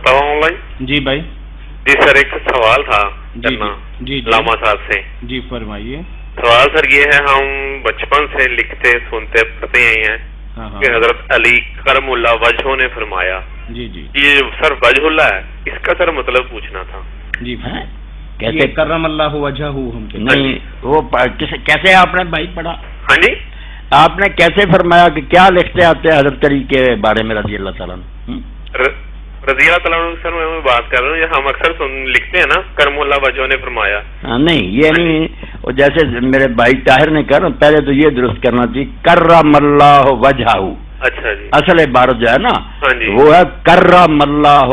فتاوا on line? جی بھائی. جی سر ایک سوال تھا کرنا علامہ صاحب سے. جی فرمائیے. سوال سر یہ ہے، ہم بچپن سے لکھتے سنتے پڑھتے آئے ہیں کہ حضرت علی کرم اللہ وجہ نے فرمایا. جی جی یہ سر وجہ اللہ ہے، اس کا سر مطلب پوچھنا تھا. جی کیسے کرم اللہ وجہ ہم نہیں وہ کیسے آپ نے بھائی پڑھا؟ ہاں جی آپ نے کیسے فرمایا کہ کیا لکھتے آتے ہیں حضرت علی کے بارے میں رضی اللہ تعالیٰ رضی اللہ تعالیٰ سر میں بات کر رہا ہوں، ہم اکثر لکھتے ہیں نا کرم اللہ وجہ نے فرمایا. نہیں یہ نہیں، جیسے میرے بھائی طاہر نے کہا پہلے تو یہ درست کرنا چاہیے کرم اللہ وجہ. اچھا جی اصل عبارت جو ہے نا جی وہ ہے کرم اللہ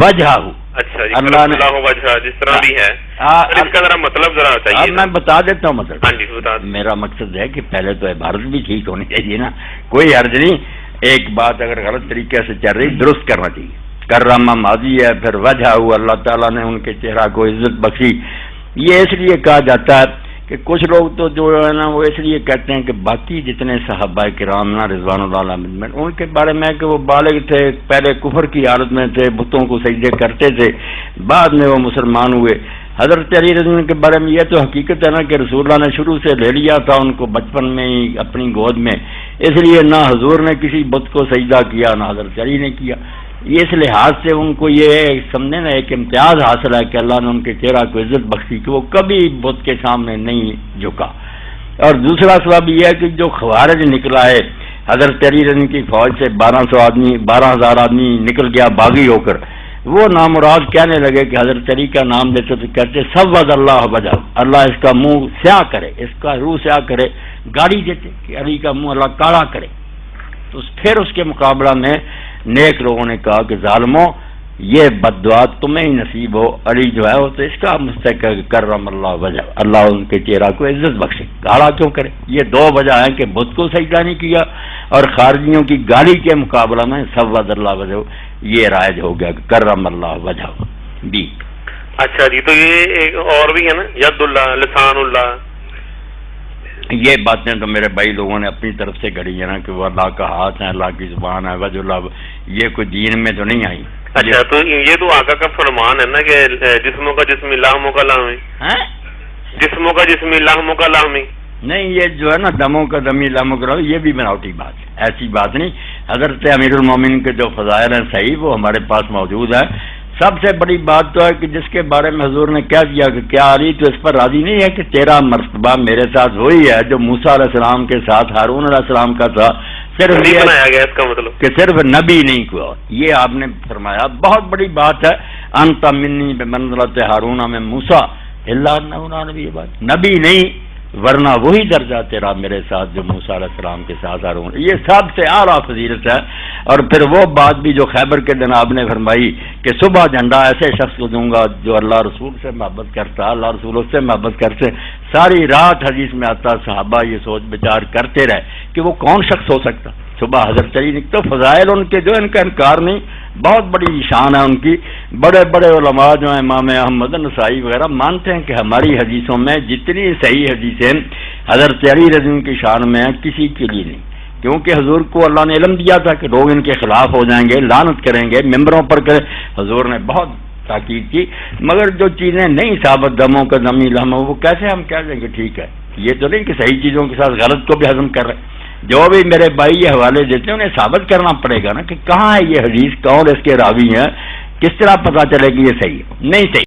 وجہ. اچھا جی اللہ نے وجہ جس طرح بھی ہے اس کا ذرا مطلب ذرا بتائیے. میں بتا دیتا ہوں مطلب. ہاں جی بتا دیں. میرا مقصد ہے کہ پہلے تو عبارت بھی ٹھیک ہونی چاہیے نا، کوئی حرج نہیں. ایک بات اگر غلط طریقے سے چل رہی درست کرنا چاہیے. کرم ماضی ہے، پھر وجہ ہوا اللہ تعالیٰ نے ان کے چہرہ کو عزت بخشی. یہ اس لیے کہا جاتا ہے کہ کچھ لوگ تو جو ہے نا وہ اس لیے کہتے ہیں کہ باقی جتنے صحابہ کرام نا رضوان اللہ علیہم ان کے بارے میں کہ وہ بالغ تھے، پہلے کفر کی حالت میں تھے، بتوں کو سجدے کرتے تھے، بعد میں وہ مسلمان ہوئے. حضرت علی رضی اللہ کے بارے میں یہ تو حقیقت ہے نا کہ رسول اللہ نے شروع سے لے لیا تھا ان کو بچپن میں ہی اپنی گود میں، اس لیے نہ حضور نے کسی بت کو سجدہ کیا نہ حضرت علی نے کیا. اس لحاظ سے ان کو یہ سمجھے نا ایک امتیاز حاصل ہے کہ اللہ نے ان کے چہرہ کو عزت بخشی کہ وہ کبھی بت کے سامنے نہیں جھکا. اور دوسرا سبب یہ ہے کہ جو خوارج نکلا ہے حضرت علی رضی کی فوج سے 12,000 آدمی نکل گیا باغی ہو کر، وہ نامراد کہنے لگے کہ حضرت علی کا نام لیتے تو کہتے سود اللہ وجہ، اللہ اس کا منہ سیاہ کرے، اس کا روح سیاہ کرے، گاڑی دیتے کہ علی کا منہ اللہ کالا کرے. تو پھر اس کے مقابلہ میں نیک لوگوں نے کہا کہ ظالموں یہ بددعا تمہیں ہی نصیب ہو، علی جو ہے وہ تو اس کا مستحق ہے کرم اللہ وجہ، اللہ ان کے چہرہ کو عزت بخشے، گاڑا کیوں کرے. یہ دو وجہ ہیں کہ بت کو سجدہ نہیں کیا اور خارجیوں کی گالی کے مقابلہ میں سود اللہ وجہ یہ رائج ہو گیا کہ کرم اللہ وجہ بھی. اچھا جی تو یہ ایک اور بھی ہے نا ید اللہ لسان اللہ، یہ باتیں تو میرے بھائی لوگوں نے اپنی طرف سے گھڑی ہے نا کہ وہ اللہ کا ہاتھ ہے، اللہ کی زبان ہے، وجہ اللہ، یہ کوئی دین میں تو نہیں آئی. اچھا تو یہ تو آقا کا فرمان ہے نا کہ جسموں کا جسم لحموں کا لحم، جسموں کا جسم لحموں کا لحم. نہیں یہ جو ہے نا دموں کا دمی لحموں کا یہ بھی بناوٹی بات ہے، ایسی بات نہیں. حضرت امیر المومنین کے جو فضائل ہیں صحیح وہ ہمارے پاس موجود ہے. سب سے بڑی بات تو ہے کہ جس کے بارے میں حضور نے کہہ دیا کہ کیا علی تو اس پر راضی نہیں ہے کہ تیرا مرتبہ میرے ساتھ وہی ہے جو موسیٰ علیہ السلام کے ساتھ ہارون علیہ السلام کا تھا، صرف یہ بنایا گیا اس کا مطلب کہ صرف نبی نہیں ہوا. یہ آپ نے فرمایا بہت بڑی بات ہے، انت منی بمنزلۃ ہارون من موسیٰ الا انہ نبی، بات نبی نہیں ورنہ وہی درجہ تیرا میرے ساتھ جو موسیٰ علیہ السلام کے ساتھ ہارون. یہ سب سے اعلیٰ فضیلت ہے. اور پھر وہ بات بھی جو خیبر کے دن آپ نے فرمائی کہ صبح جھنڈا ایسے شخص کو دوں گا جو اللہ رسول سے محبت کرتا، اللہ رسول اس سے محبت کرتے. ساری رات حدیث میں آتا صحابہ یہ سوچ بچار کرتے رہے کہ وہ کون شخص ہو سکتا. صبح حضرت علی تو فضائل ان کے جو ان کا انکار نہیں، بہت بڑی شان ہے ان کی. بڑے بڑے علماء جو ہیں امام احمد نسائی وغیرہ مانتے ہیں کہ ہماری حدیثوں میں جتنی صحیح حدیثیں حضرت علی رضی اللہ کی شان میں ہیں کسی کے لیے نہیں، کیونکہ حضور کو اللہ نے علم دیا تھا کہ لوگ ان کے خلاف ہو جائیں گے، لعنت کریں گے، ممبروں پر کریں. حضور نے بہت تاکید کی. مگر جو چیزیں نہیں ثابت دموں کا دمی لہم وہ کیسے ہم کہہ دیں گے ٹھیک ہے. یہ تو نہیں کہ صحیح چیزوں کے ساتھ غلط کو بھی ہضم کر رہے. جو بھی میرے بھائی یہ حوالے دیتے ہیں انہیں ثابت کرنا پڑے گا نا کہ کہاں ہے یہ حدیث، کون اس کے راوی ہیں، کس طرح پتہ چلے کہ یہ صحیح نہیں صحیح.